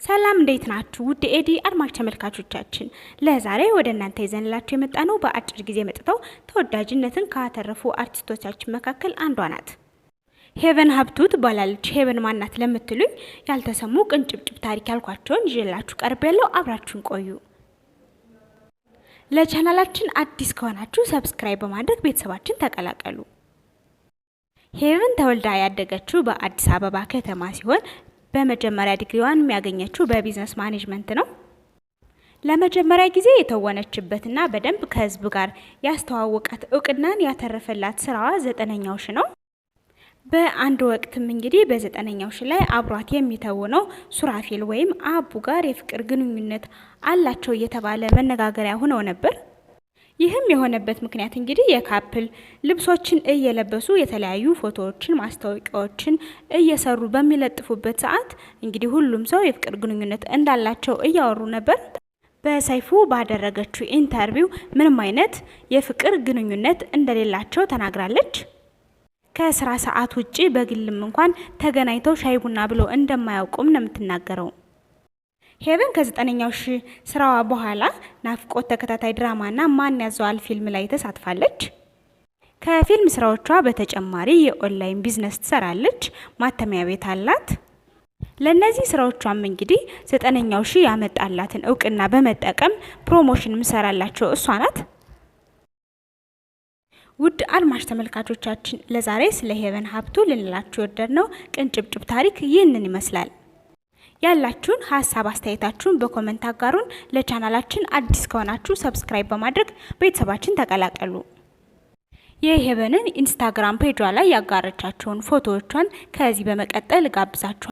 ሰላም እንዴት ናችሁ? ውድ ኤዲ አድማጭ ተመልካቾቻችን ለዛሬ ወደ እናንተ ይዘንላችሁ የመጣነው በአጭር ጊዜ መጥተው ተወዳጅነትን ካተረፉ አርቲስቶቻችን መካከል አንዷ ናት። ሄቨን ሀብቱ ትባላለች። ሄቨን ማናት ለምትሉኝ ያልተሰሙ ቅንጭብጭብ ታሪክ ያልኳቸውን ይዤላችሁ ቀርቤያለሁ። አብራችሁን ቆዩ። ለቻናላችን አዲስ ከሆናችሁ ሰብስክራይብ በማድረግ ቤተሰባችን ተቀላቀሉ። ሄቨን ተወልዳ ያደገችው በአዲስ አበባ ከተማ ሲሆን በመጀመሪያ ዲግሪዋን የሚያገኘችው በቢዝነስ ማኔጅመንት ነው። ለመጀመሪያ ጊዜ የተወነችበትና በደንብ ከህዝብ ጋር ያስተዋወቃት እውቅናን ያተረፈላት ስራዋ 9ኛው ሺ ነው። በአንድ ወቅትም እንግዲህ በ9ኛው ሺ ላይ አብሯት የሚተውነው ሱራፌል ወይም አቡ ጋር የፍቅር ግንኙነት አላቸው እየተባለ መነጋገሪያ ሆነው ነበር። ይህም የሆነበት ምክንያት እንግዲህ የካፕል ልብሶችን እየለበሱ የተለያዩ ፎቶዎችን ማስታወቂያዎችን እየሰሩ በሚለጥፉበት ሰዓት እንግዲህ ሁሉም ሰው የፍቅር ግንኙነት እንዳላቸው እያወሩ ነበር። በሰይፉ ባደረገችው ኢንተርቪው ምንም አይነት የፍቅር ግንኙነት እንደሌላቸው ተናግራለች። ከስራ ሰዓት ውጪ በግልም እንኳን ተገናኝተው ሻይ ቡና ብሎ እንደማያውቁም ነው የምትናገረው። ሄቨን ከ9ኛው ሺ ስራዋ በኋላ ናፍቆት ተከታታይ ድራማና ማን ያዘዋል ፊልም ላይ ተሳትፋለች። ከፊልም ስራዎቿ በተጨማሪ የኦንላይን ቢዝነስ ትሰራለች። ማተሚያ ቤት አላት። ለነዚህ ስራዎቿም እንግዲህ 9ኛው ሺ ያመጣላትን እውቅና በመጠቀም ፕሮሞሽን ምሰራላቸው እሷ ናት። ውድ አድማጭ ተመልካቾቻችን ለዛሬ ስለ ሄቨን ሀብቱ ልንላችሁ ወደድነው ቅንጭብጭብ ታሪክ ይህንን ይመስላል። ያላችሁን ሀሳብ አስተያየታችሁን በኮሜንት አጋሩን። ለቻናላችን አዲስ ከሆናችሁ ሰብስክራይብ በማድረግ ቤተሰባችን ተቀላቀሉ። የሄቨንን ኢንስታግራም ፔጇ ላይ ያጋረቻቸውን ፎቶዎቿን ከዚህ በመቀጠል ጋብዛችኋለሁ።